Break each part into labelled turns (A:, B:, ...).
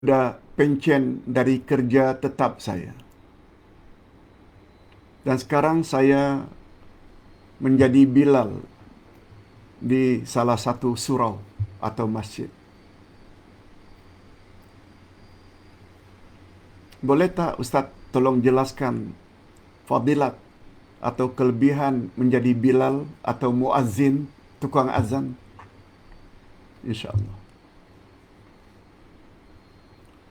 A: sudah pencen dari kerja tetap saya. Dan sekarang saya menjadi Bilal di salah satu surau atau masjid. Boleh tak Ustaz tolong jelaskan fadilat atau kelebihan menjadi Bilal atau muazzin, tukang azan? InsyaAllah.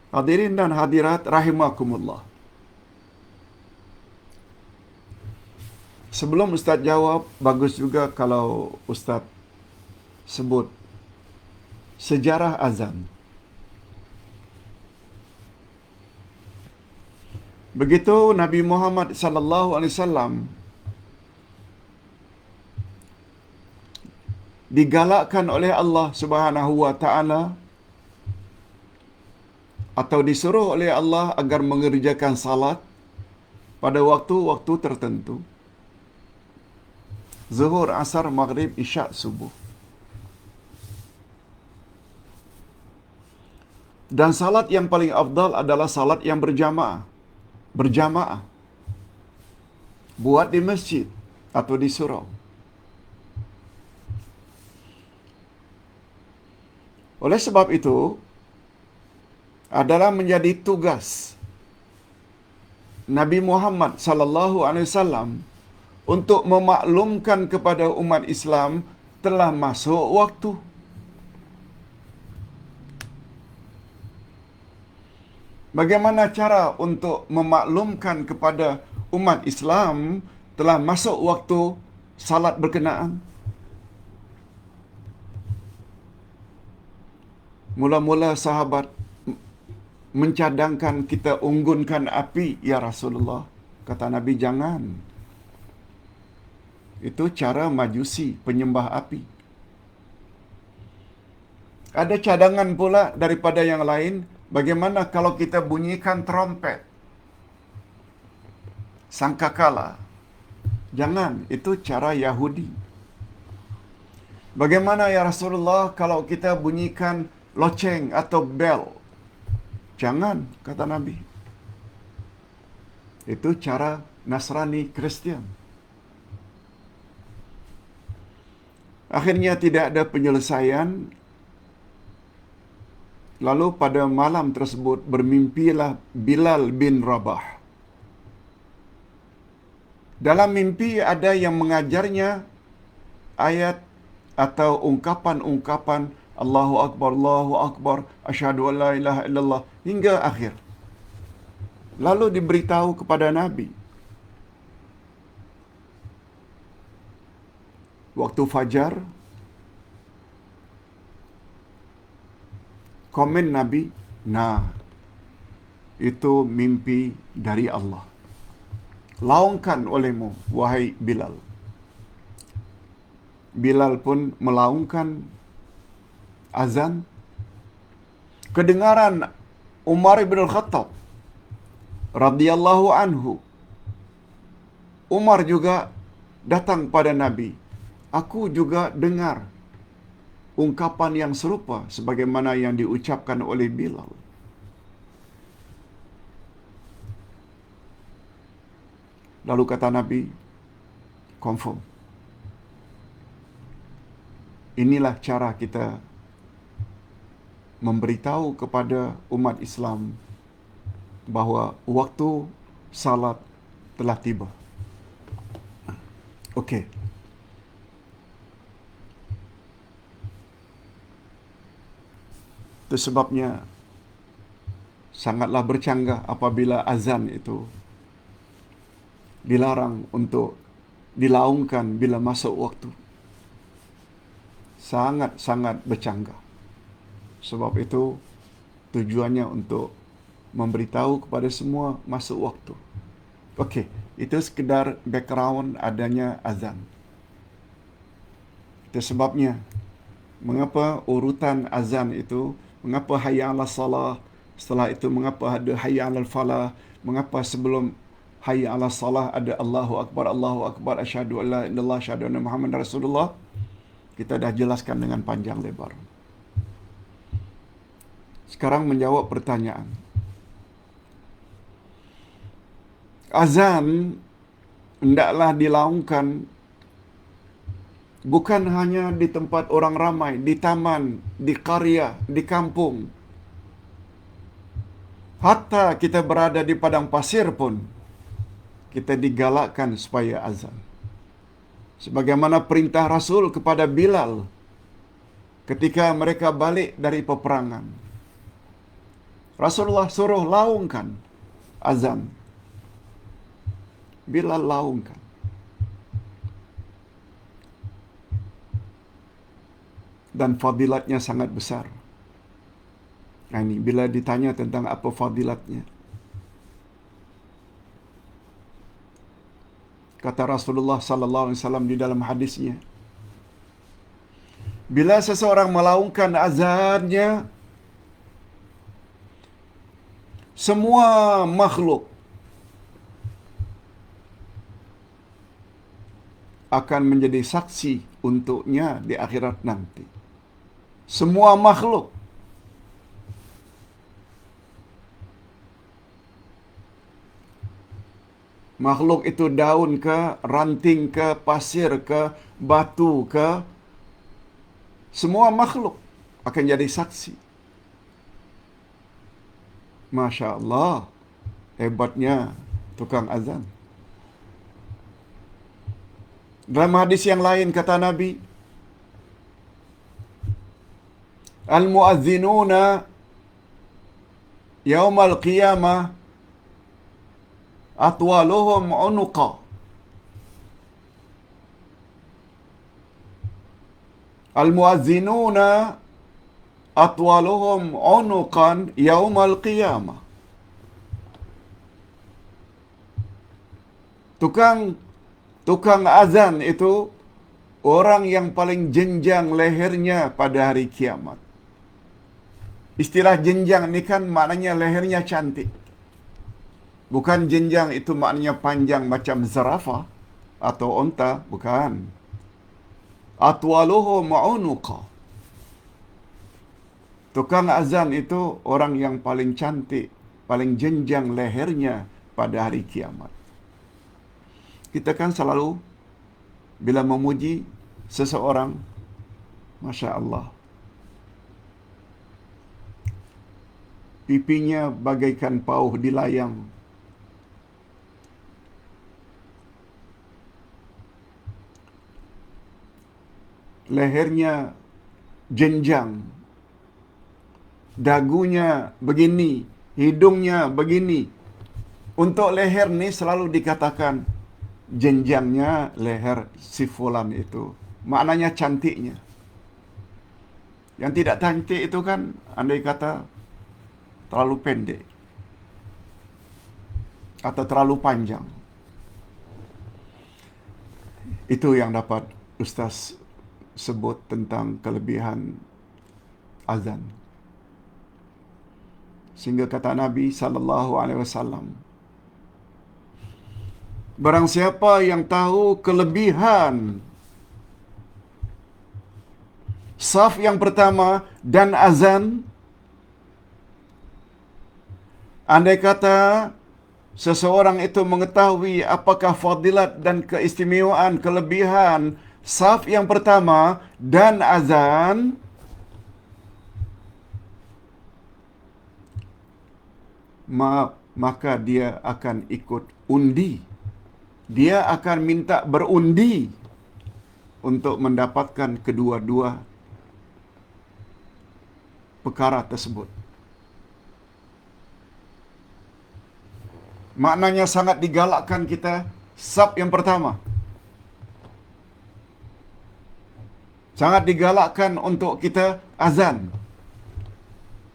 A: Hadirin dan hadirat rahimakumullah. Sebelum Ustaz jawab, bagus juga kalau Ustaz sebut sejarah azan. Begitu Nabi Muhammad sallallahu alaihi wasallam digalakkan oleh Allah Subhanahu wa taala atau disuruh oleh Allah agar mengerjakan salat pada waktu-waktu tertentu. Zuhur, asar, maghrib, isyak, subuh. Dan salat yang paling afdal adalah salat yang berjamaah. Berjamaah. Buat di masjid atau di surau. Oleh sebab itu, adalah menjadi tugas Nabi Muhammad sallallahu alaihi wasallam untuk memaklumkan kepada umat Islam telah masuk waktu. Bagaimana cara untuk memaklumkan kepada umat Islam telah masuk waktu salat berkenaan? Mula-mula sahabat mencadangkan kita unggunkan api, ya Rasulullah. Kata Nabi, jangan. Itu cara majusi, penyembah api. Ada cadangan pula daripada yang lain, bagaimana kalau kita bunyikan trompet? Sangkakala. Jangan, itu cara Yahudi. Bagaimana ya Rasulullah kalau kita bunyikan loceng atau bel? Jangan, kata Nabi. Itu cara Nasrani Kristian. Akhirnya tidak ada penyelesaian. Lalu pada malam tersebut bermimpilah Bilal bin Rabah. Dalam mimpi ada yang mengajarnya ayat atau ungkapan-ungkapan Allahu Akbar, asyhadu an la ilaha illallah, hingga akhir. Lalu diberitahu kepada Nabi. Waktu fajar, komen Nabi, nah, itu mimpi dari Allah. Laungkan olehmu, wahai Bilal. Bilal pun melaungkan azan. Kedengaran Umar bin Khattab radhiyallahu anhu. Umar juga datang pada Nabi. Aku juga dengar ungkapan yang serupa sebagaimana yang diucapkan oleh Bilal. Lalu kata Nabi, confirm. Inilah cara kita memberitahu kepada umat Islam bahawa waktu salat telah tiba. Okey. Itu sebabnya sangatlah bercanggah apabila azan itu dilarang untuk dilaungkan bila masuk waktu. Sangat-sangat bercanggah. Sebab itu tujuannya untuk memberitahu kepada semua masuk waktu. Okey, itu sekedar background adanya azan. Itu sebabnya mengapa urutan azan itu, mengapa hayya 'alas salah, setelah itu mengapa ada hayya 'alal falah, mengapa sebelum hayya 'alas salah ada Allahu akbar, asyhadu an la ilaha illallah, asyhadu anna Muhammadar Rasulullah. Kita dah jelaskan dengan panjang lebar. Sekarang menjawab pertanyaan. Azan hendaklah dilaungkan bukan hanya di tempat orang ramai, di taman, di karya, di kampung. Hatta kita berada di padang pasir pun, kita digalakkan supaya azan. Sebagaimana perintah Rasul kepada Bilal ketika mereka balik dari peperangan. Rasulullah suruh laungkan azan. Bilal laungkan. Dan fadilatnya sangat besar. Nah ini bila ditanya tentang apa fadilatnya, kata Rasulullah sallallahu alaihi wasallam di dalam hadisnya, bila seseorang melaungkan azannya, semua makhluk akan menjadi saksi untuknya di akhirat nanti. Semua makhluk. Makhluk itu daun ke, ranting ke, pasir ke, batu ke, semua makhluk akan jadi saksi. Masya Allah, hebatnya tukang azan. Dalam hadis yang lain kata Nabi, Al-mu'adzinuna yaumal qiyamah atwaluhum unuqa. Al-mu'adzinuna atwaluhum unuqan yaumal qiyamah. Tukang azan itu orang yang paling jenjang lehernya pada hari kiamat. Istilah jenjang ini kan maknanya lehernya cantik. Bukan jenjang itu maknanya panjang macam zerafah atau unta, bukan. Atwaluhu ma'unuqa. Tukang azan itu orang yang paling cantik, paling jenjang lehernya pada hari kiamat. Kita kan selalu bila memuji seseorang, Masya Allah, pipinya bagaikan pauh di layang, lehernya jenjang, dagunya begini, hidungnya begini. Untuk leher ni selalu dikatakan jenjangnya leher si fulan itu. Maknanya cantiknya. Yang tidak cantik itu kan andai kata terlalu pendek atau terlalu panjang. Itu yang dapat Ustaz sebut tentang kelebihan azan. Sehingga kata Nabi sallallahu alaihi wasallam, barang siapa yang tahu kelebihan saf yang pertama dan azan, andai kata seseorang itu mengetahui apakah fadilat dan keistimewaan, kelebihan saf yang pertama dan azan, maka dia akan ikut undi. Dia akan minta berundi untuk mendapatkan kedua-dua perkara tersebut. Maknanya sangat digalakkan kita saf yang pertama. Sangat digalakkan untuk kita azan.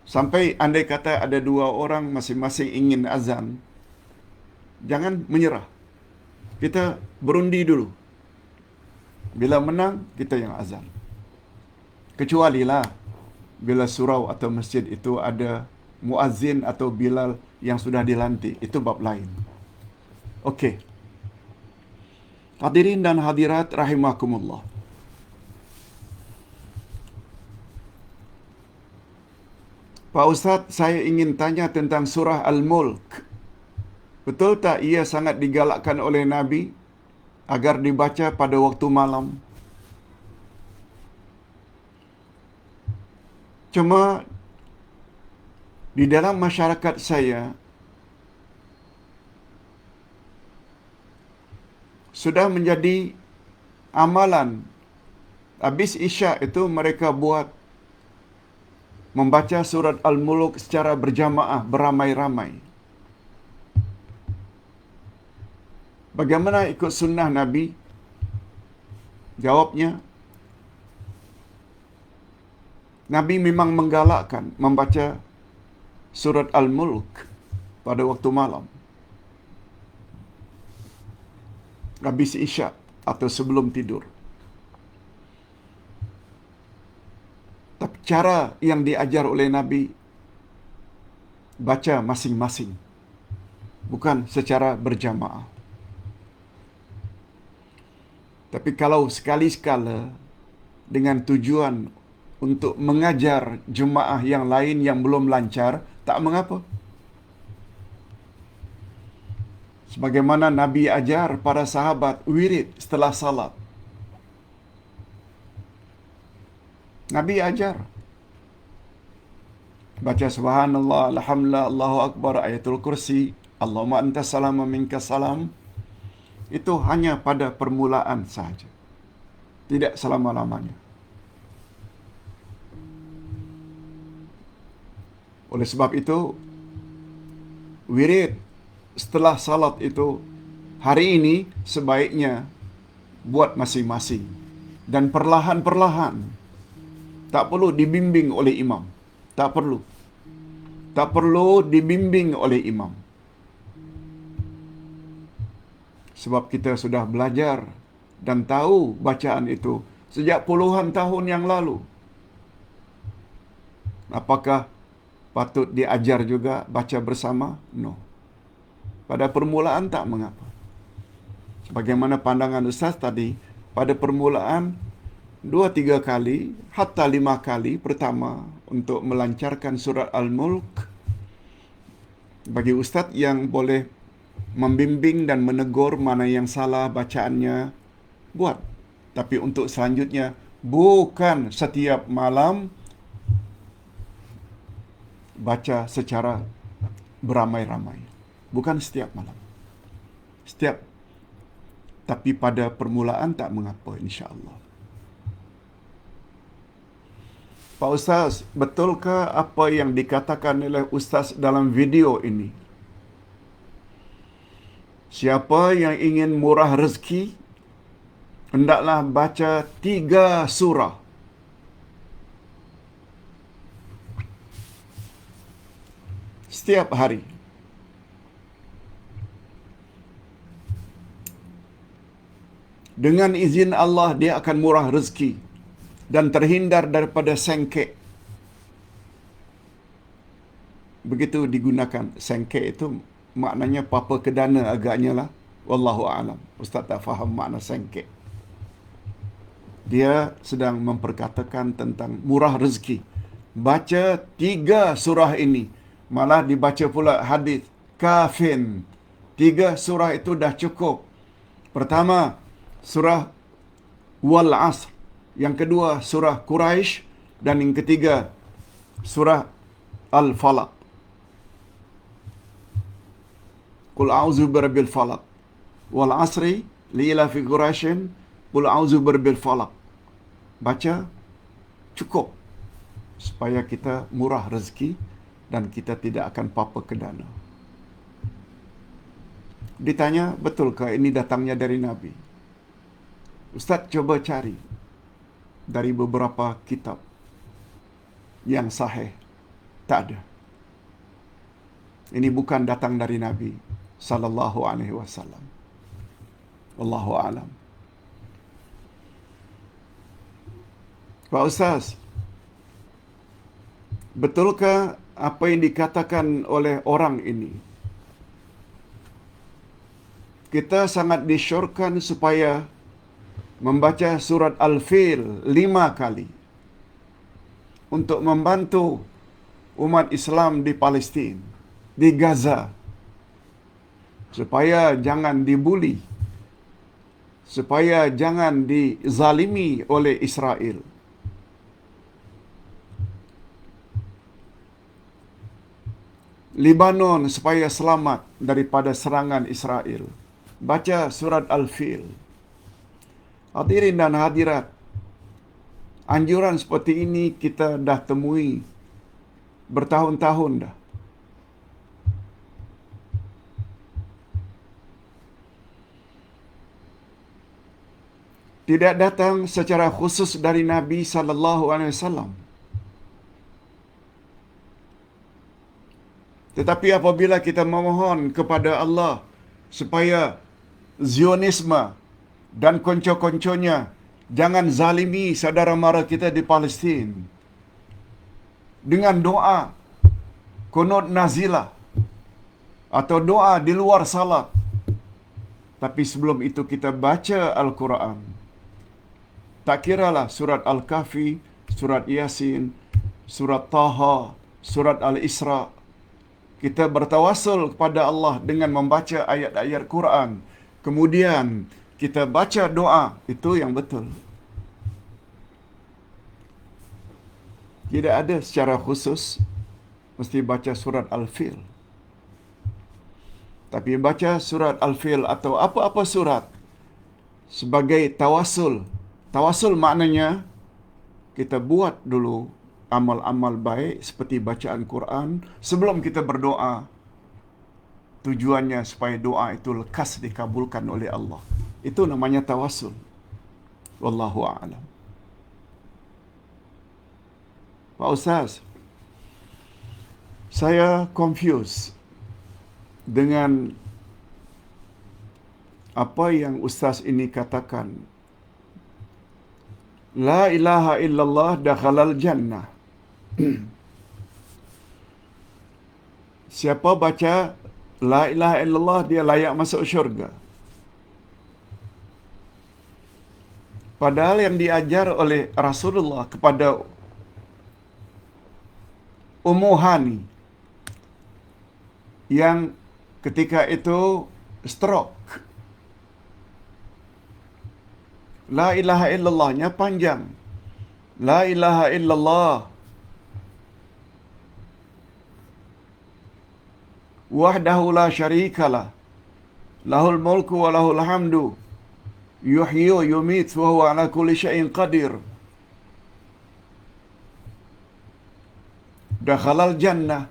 A: Sampai andai kata ada dua orang masing-masing ingin azan, jangan menyerah. Kita berundi dulu. Bila menang, kita yang azan. Kecualilah bila surau atau masjid itu ada muazzin atau bilal yang sudah dilantik. Itu bab lain. Okey. Hadirin dan hadirat rahimakumullah. Pak Ustaz, saya ingin tanya tentang surah Al-Mulk. Betul tak ia sangat digalakkan oleh Nabi agar dibaca pada waktu malam? Cuma di dalam masyarakat saya sudah menjadi amalan. Habis Isyak itu mereka buat membaca surat Al-Mulk secara berjamaah, beramai-ramai. Bagaimana ikut sunnah Nabi? Jawabnya, Nabi memang menggalakkan membaca surat Al-Mulk pada waktu malam, habis Isyak atau sebelum tidur. Tapi cara yang diajar oleh Nabi, baca masing-masing, bukan secara berjamaah. Tapi kalau sekali-sekala dengan tujuan untuk mengajar jemaah yang lain yang belum lancar, tak mengapa. Sebagaimana Nabi ajar para sahabat wirid setelah salat. Nabi ajar baca subhanallah, alhamdulillah, Allahu akbar, ayatul kursi, Allahumma antas salam wa minkas salam. Itu hanya pada permulaan sahaja, tidak selama-lamanya. Oleh sebab itu, wirid setelah salat itu hari ini sebaiknya buat masing-masing dan perlahan-perlahan. Tak perlu dibimbing oleh imam. Tak perlu. Tak perlu dibimbing oleh imam. Sebab kita sudah belajar dan tahu bacaan itu sejak puluhan tahun yang lalu. Apakah patut diajar juga baca bersama? No. Pada permulaan tak mengapa. Sebagaimana pandangan Ustaz tadi, pada permulaan 2-3 kali, hatta 5 kali pertama untuk melancarkan surat Al-Mulk. Bagi Ustaz yang boleh membimbing dan menegur mana yang salah bacaannya, buat. Tapi untuk selanjutnya, bukan setiap malam baca secara beramai-ramai. Bukan setiap malam. Setiap. Tapi pada permulaan tak mengapa, insya-Allah. Pak Ustaz, betulkah apa yang dikatakan oleh Ustaz dalam video ini? Siapa yang ingin murah rezeki, hendaklah baca 3 surah. Setiap hari. Dengan izin Allah, dia akan murah rezeki dan terhindar daripada sengkek. Begitu digunakan. Sengkek itu maknanya papa kedana agaknya lah. Wallahu a'lam. Ustaz tak faham makna sengkek. Dia sedang memperkatakan tentang murah rezeki. Baca 3 surah ini. Malah dibaca pula hadis kafin. 3 surah itu dah cukup. Pertama, surah Wal Asr. Yang kedua, surah Quraisy. Dan yang ketiga, surah Al-Falaq. Qul a'udzu birabbil falaq. Wal 'asri liila fi Quraisyin. Qul a'udzu birabbil falaq. Baca cukup supaya kita murah rezeki dan kita tidak akan papa kedana. Ditanya, betulkah ini datangnya dari Nabi? Ustaz coba cari dari beberapa kitab yang sahih. Tak ada. Ini bukan datang dari Nabi sallallahu alaihi wasallam. Wallahu a'lam. Pak Ustaz, betulkah apa yang dikatakan oleh orang ini? Kita sangat disyorkan supaya membaca surat Al-Fil 5 kali untuk membantu umat Islam di Palestin, di Gaza, supaya jangan dibuli, supaya jangan dizalimi oleh Israel. Lebanon supaya selamat daripada serangan Israel. Baca surat Al-Fil. Hadirin dan hadirat, anjuran seperti ini kita dah temui bertahun-tahun dah. Tidak datang secara khusus dari Nabi sallallahu alaihi wasallam. Tetapi apabila kita memohon kepada Allah supaya Zionisme dan konco-konconya jangan zalimi saudara mara kita di Palestin, dengan doa kunut nazilah atau doa di luar salat. Tapi sebelum itu kita baca Al-Quran. Tak kiralah surat Al-Kahfi, surat Yasin, surat Taha, surat Al-Isra. Kita bertawasul kepada Allah dengan membaca ayat-ayat Quran. Kemudian kita baca doa. Itu yang betul. Tidak ada secara khusus mesti baca surat Al-Fil. Tapi baca surat Al-Fil atau apa-apa surat sebagai tawasul. Tawasul maknanya kita buat dulu amal-amal baik seperti bacaan Quran sebelum kita berdoa. Tujuannya supaya doa itu lekas dikabulkan oleh Allah. Itu namanya tawasul. Wallahu a'lam. Pak Ustaz, saya confused dengan apa yang Ustaz ini katakan. La ilaha illallah dakhalal jannah. Siapa baca la ilaha illallah dia layak masuk syurga. Padahal yang diajar oleh Rasulullah kepada Ummu Hani yang ketika itu stroke. La ilaha illallahnya panjang. La ilaha illallah wahdahu la syarikalah lahul mulku wa lahul hamdu yuhyi wa yumit wa huwa ala kulli syai'in qadir. Dakhalal jannah.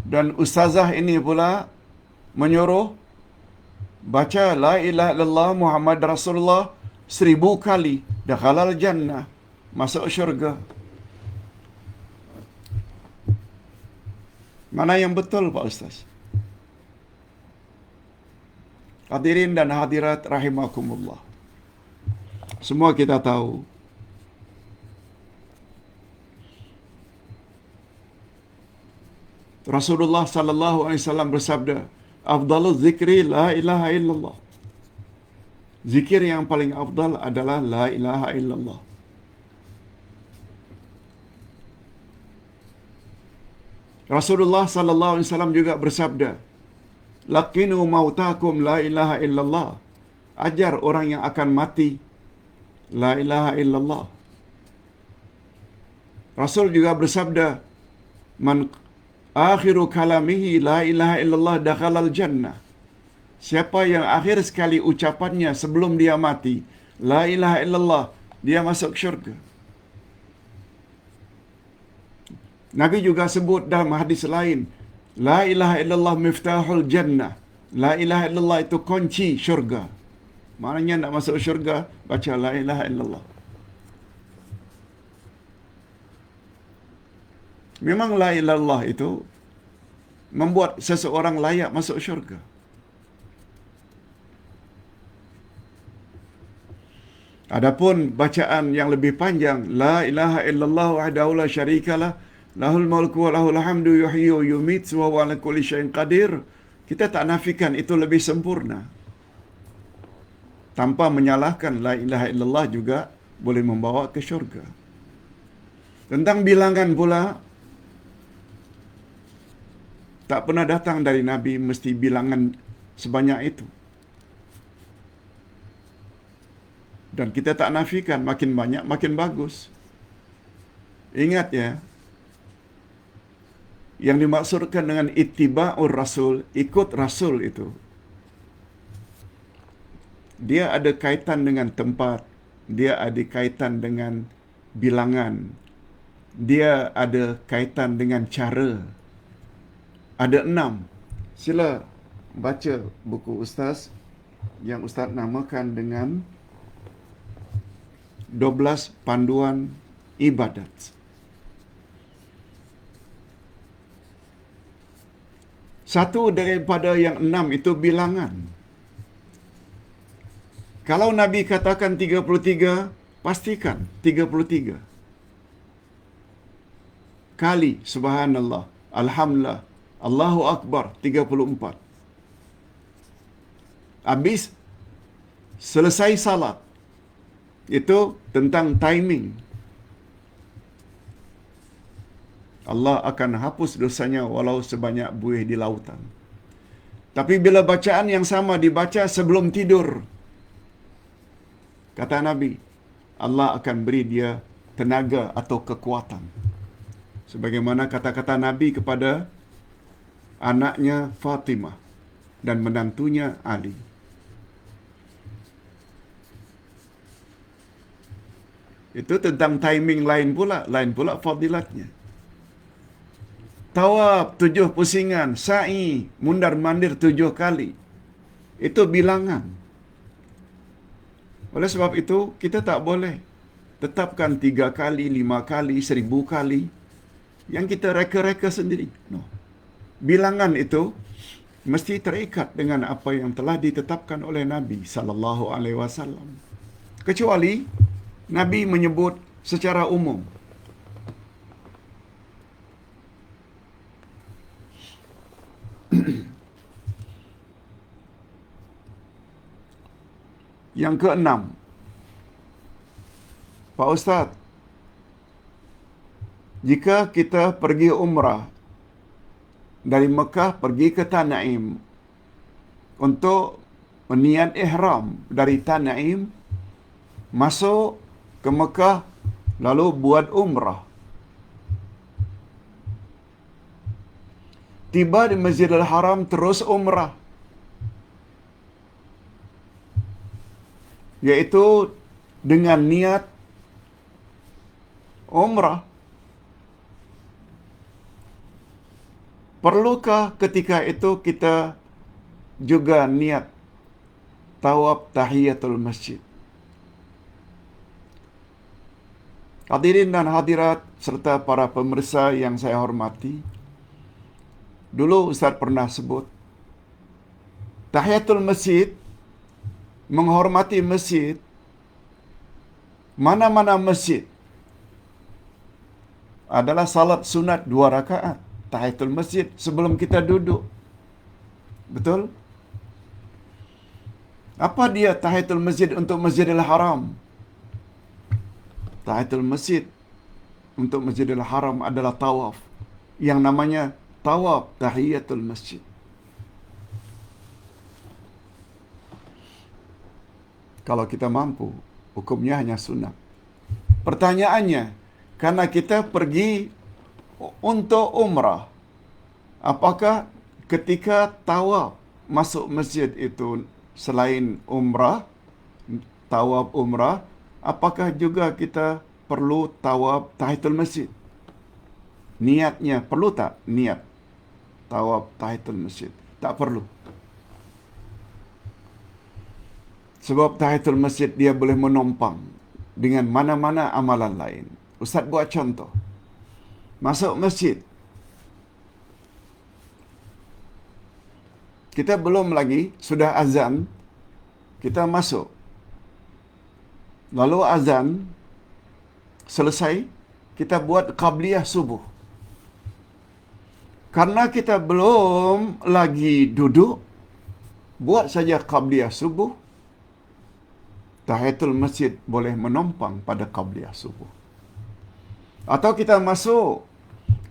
A: Dan ustazah ini pula menyuruh baca la ilaha illallah Muhammad Rasulullah 1000 kali. Dakhalal jannah. Masuk syurga. Mana yang betul Pak Ustaz? Hadirin dan hadirat rahimakumullah. Semua kita tahu Rasulullah sallallahu alaihi wasallam bersabda, "Afdaluz zikri la ilaha illallah." Zikir yang paling afdal adalah la ilaha illallah. Rasulullah sallallahu alaihi wasallam juga bersabda, "Laqinu mautakum la ilaha illallah." Ajar orang yang akan mati la ilaha illallah. Rasul juga bersabda, "Man akhiru kalamihi la ilaha illallah dakhalal jannah." Siapa yang akhir sekali ucapannya sebelum dia mati la ilaha illallah, dia masuk syurga. Nabi juga sebut dalam hadis lain, la ilaha illallah miftahul jannah. La ilaha illallah itu kunci syurga. Maknanya nak masuk syurga, baca la ilaha illallah. Memang la ilaha illallah itu membuat seseorang layak masuk syurga. Adapun bacaan yang lebih panjang, la ilaha illallah wahdahu la syarikalah lahul mulku wa lahul hamdu yuhyi wa yumiit wa huwa ala kulli syai'in qadir, kita tak nafikan itu lebih sempurna. Tanpa menyalahkan la ilaha illallah juga boleh membawa ke syurga. Tentang bilangan pula, tak pernah datang dari Nabi mesti bilangan sebanyak itu. Dan kita tak nafikan makin banyak makin bagus. Ingat ya, yang dimaksudkan dengan ittiba'ur rasul, ikut rasul itu, dia ada kaitan dengan tempat, dia ada kaitan dengan bilangan, dia ada kaitan dengan cara. Ada 6. Sila baca buku Ustaz yang Ustaz namakan dengan 12 panduan ibadat. Satu daripada yang 6 itu bilangan. Kalau Nabi katakan 33, pastikan 33 kali subhanallah, alhamdulillah, Allahu Akbar 34. Habis selesai salat. Itu tentang timing. Allah akan hapus dosanya walau sebanyak buih di lautan. Tapi bila bacaan yang sama dibaca sebelum tidur, kata Nabi, Allah akan beri dia tenaga atau kekuatan. Sebagaimana kata-kata Nabi kepada anaknya Fatimah dan menantunya Ali. Itu tentang timing lain pula fadilatnya. Tawaf 7 pusingan, sa'i, mundar-mandir 7 kali. Itu bilangan. Oleh sebab itu, kita tak boleh tetapkan 3 kali, 5 kali, 1000 kali yang kita reka-reka sendiri. No. Bilangan itu mesti terikat dengan apa yang telah ditetapkan oleh Nabi sallallahu alaihi wasallam. Kecuali Nabi menyebut secara umum. Yang keenam, Pak Ustaz, jika kita pergi umrah dari Mekah pergi ke Tanaim untuk niat ihram dari Tanaim, masuk ke Mekah lalu buat umrah. Tiba di Masjidil Haram terus umrah. Yaitu dengan niat umrah. Perlukah ketika itu kita juga niat tawaf tahiyatul masjid? Hadirin dan hadirat serta para pemirsa yang saya hormati, dulu Ustaz pernah sebut tahiyatul masjid, menghormati masjid, mana-mana masjid adalah salat sunat 2 rakaat tahiyatul masjid sebelum kita duduk. Betul? Apa dia tahiyatul masjid untuk Masjidil Haram? Tahiyatul masjid untuk Masjidil Haram adalah tawaf yang namanya tawaf tahiyatul masjid. Kalau kita mampu, hukumnya hanya sunat. Pertanyaannya, karena kita pergi untuk umrah, apakah ketika tawaf masuk masjid itu selain umrah, tawaf umrah, apakah juga kita perlu tawaf tahiyatul masjid? Niatnya perlu tak? Niat tawaf tahiyatul masjid. Tak perlu. Sebab tahiyatul masjid dia boleh menompang dengan mana-mana amalan lain. Ustaz buat contoh. Masuk masjid. Kita belum lagi, sudah azan, kita masuk. Lalu azan selesai, kita buat qabliyah subuh. Karena kita belum lagi duduk, buat saja qabliyah subuh. tahiyatul masjid boleh menumpang pada qabliyah subuh. Atau kita masuk,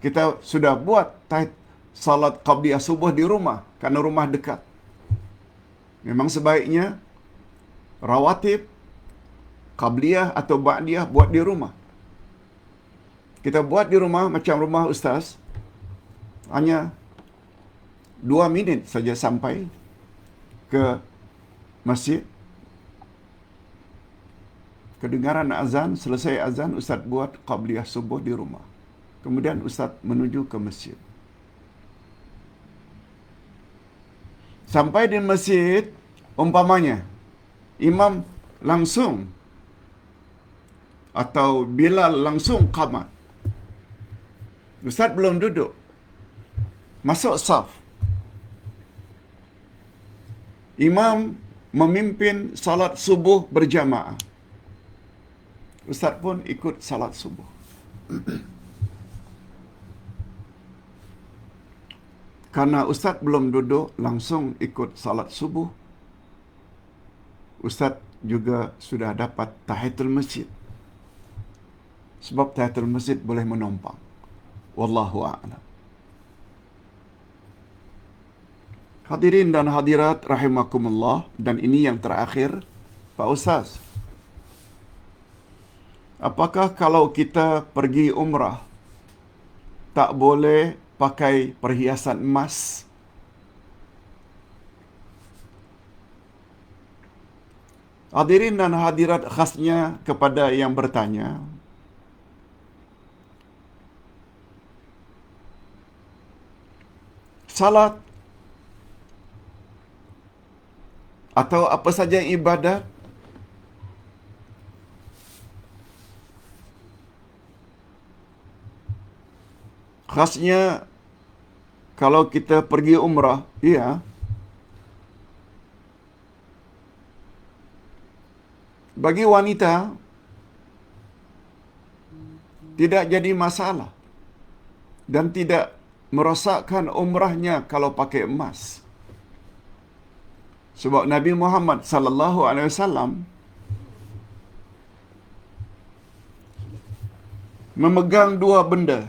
A: kita sudah buat salat qabliyah subuh di rumah, kerana rumah dekat. Memang sebaiknya rawatib, qabliyah atau ba'diyah buat di rumah. Kita buat di rumah macam rumah ustaz, hanya 2 minit saja sampai ke masjid. Kedengaran azan, selesai azan, ustaz buat qabliyah subuh di rumah. Kemudian ustaz menuju ke masjid. Sampai di masjid, umpamanya imam langsung atau Bilal langsung qamat. Ustaz belum duduk. Masuk saf. Imam memimpin salat subuh berjamaah. Ustaz pun ikut salat subuh. Karena ustaz belum duduk, langsung ikut salat subuh, ustaz juga sudah dapat tahiyatul masjid. Sebab tahiyatul masjid boleh menumpang. Wallahu a'lam. Hadirin dan hadirat rahimakumullah, dan ini yang terakhir, Pak Ustaz. Apakah kalau kita pergi umrah tak boleh pakai perhiasan emas? Hadirin dan hadirat, khasnya kepada yang bertanya, salat atau apa saja ibadat khasnya kalau kita pergi umrah, ya, bagi wanita tidak jadi masalah dan tidak merosakkan umrahnya kalau pakai emas. Sebab Nabi Muhammad sallallahu alaihi wasallam memegang dua benda.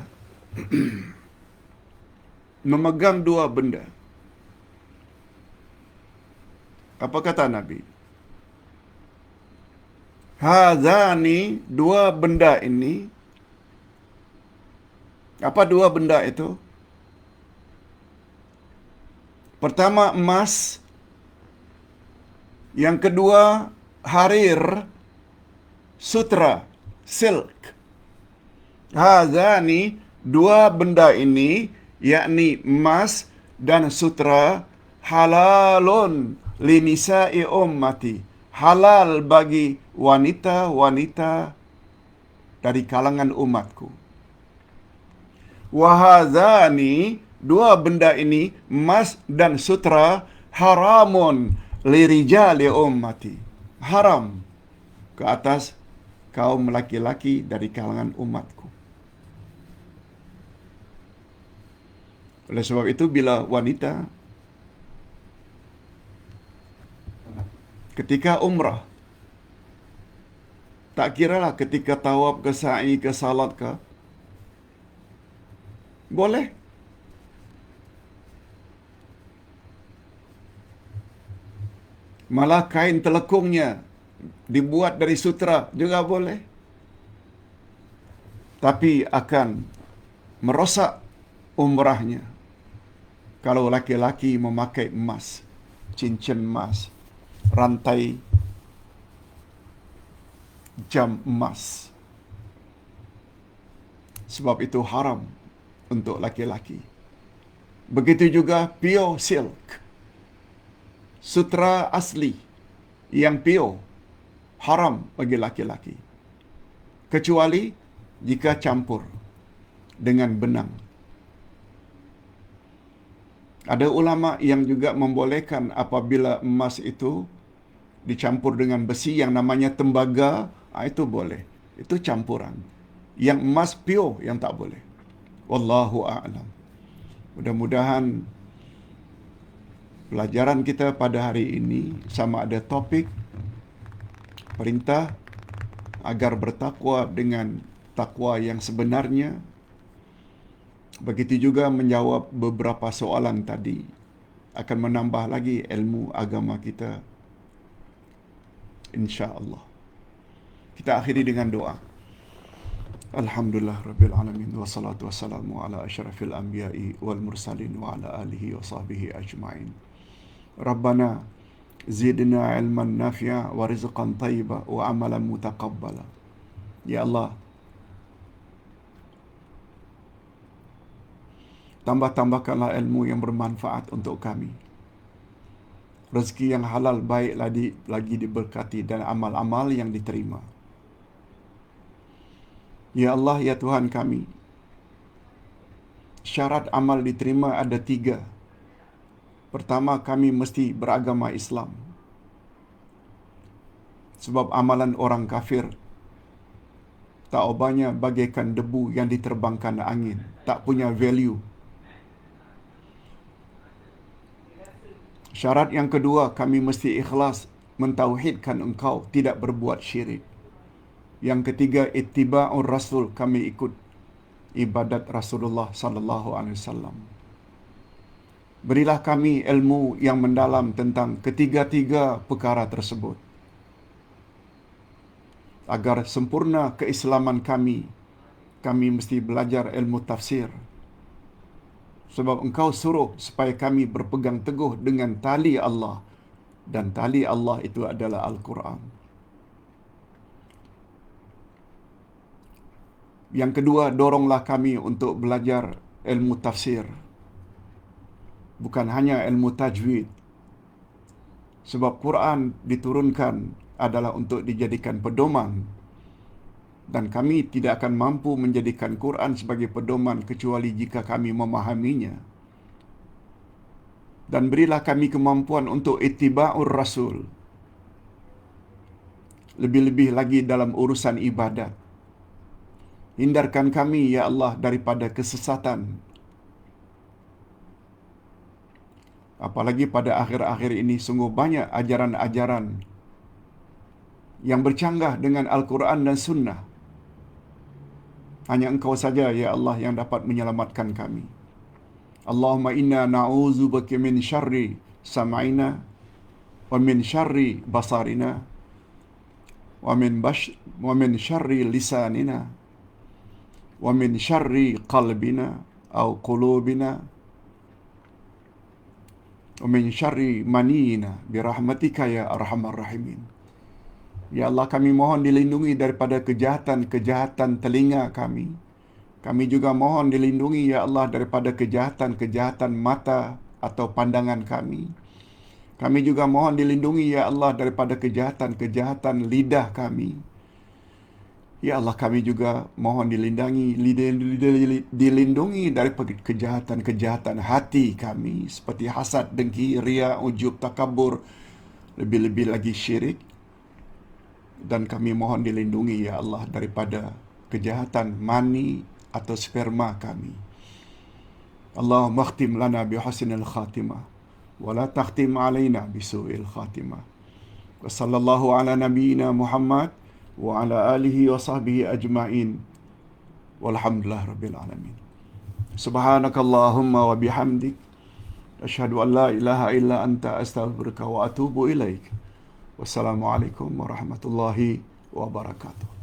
A: Memegang dua benda. Apa kata Nabi? Hazani, dua benda ini. Apa dua benda itu? Pertama emas, yang kedua harir, sutra, silk. Hazani, dua benda ini, yakni emas dan sutra, halalun linisa'i ummati, halal bagi wanita-wanita dari kalangan umatku. Wahazani, dua benda ini, emas dan sutra, haramun lirijali ummati, haram ke atas kaum laki-laki dari kalangan umatku. Oleh sebab itu, bila wanita ketika umrah, tak kiralah ketika tawaf ke sa'i ke salat ke, boleh. Malah kain telekungnya dibuat dari sutra juga boleh. Tapi akan merosak umrahnya kalau laki-laki memakai emas, cincin emas, rantai jam emas. Sebab itu haram untuk laki-laki. Begitu juga pure silk, sutra asli yang pure, haram bagi laki-laki, kecuali jika campur dengan benang. Ada ulama yang juga membolehkan apabila emas itu dicampur dengan besi yang namanya tembaga, itu boleh. Itu campuran. Yang emas pure yang tak boleh. Wallahu a'lam. Mudah-mudahan pelajaran kita pada hari ini sama ada topik perintah agar bertakwa dengan takwa yang sebenarnya. Begitu juga menjawab beberapa soalan tadi akan menambah lagi ilmu agama kita, insya-Allah. Kita akhiri dengan doa. Alhamdulillah Rabbil Alamin, wassalatu wassalamu ala asyrafil anbiya'i wal mursalin wa ala alihi wa sahbihi ajma'in. Rabbana zidna ilman nafi'a wa rizqan tayyiba wa amalan mutaqabbala. Ya Allah, tambah-tambahkanlah ilmu yang bermanfaat untuk kami. Rezeki yang halal baik lagi diberkati dan amal-amal yang diterima. Ya Allah, ya Tuhan kami, syarat amal diterima ada 3. Pertama, kami mesti beragama Islam. Sebab amalan orang kafir tak ubahnya bagaikan debu yang diterbangkan angin, tak punya value. Syarat yang kedua, kami mesti ikhlas mentauhidkan Engkau, tidak berbuat syirik. Yang ketiga, ittiba'ur rasul, kami ikut ibadat Rasulullah sallallahu alaihi wasallam. Berilah kami ilmu yang mendalam tentang ketiga-tiga perkara tersebut, agar sempurna keislaman kami. Kami mesti belajar ilmu tafsir. Sebab Engkau suruh supaya kami berpegang teguh dengan tali Allah. Dan tali Allah itu adalah Al-Quran. Yang kedua, doronglah kami untuk belajar ilmu tafsir. Bukan hanya ilmu tajwid. Sebab Quran diturunkan adalah untuk dijadikan pedoman. Dan kami tidak akan mampu menjadikan Quran sebagai pedoman kecuali jika kami memahaminya. Dan berilah kami kemampuan untuk ittiba'ur rasul. Lebih-lebih lagi dalam urusan ibadat. Hindarkan kami, ya Allah, daripada kesesatan. Apalagi pada akhir-akhir ini sungguh banyak ajaran-ajaran yang bercanggah dengan Al-Quran dan Sunnah. Hanya Engkau saja, ya Allah, yang dapat menyelamatkan kami. Allahumma inna na'udzubika min syarri sam'ina wa min syarri basarina wa min syarri lisanina wa min syarri qalbina au qulubina wa min syarri manina birahmatika ya arhamar rahimin. Ya Allah, kami mohon dilindungi daripada kejahatan-kejahatan telinga kami. Kami juga mohon dilindungi, ya Allah, daripada kejahatan-kejahatan mata atau pandangan kami. Kami juga mohon dilindungi, ya Allah, daripada kejahatan-kejahatan lidah kami. Ya Allah, kami juga mohon dilindungi daripada kejahatan-kejahatan hati kami, seperti hasad, dengki, ria, ujub, takabur, lebih-lebih lagi syirik. Dan kami mohon dilindungi, ya Allah, daripada kejahatan mani atau sperma kami. Allahumma khtim lana bihusnil khatimah wa la takhtim alaina bisu'il khatimah. Wa sallallahu ala nabiyyina Muhammad wa ala alihi wa sahbihi ajma'in. Walhamdulillah rabbil alamin. Subhanakallahumma wa bihamdik, asyhadu an la ilaha illa anta, astaghfiruka wa atubu ilaik. Wassalamualaikum warahmatullahi wabarakatuh.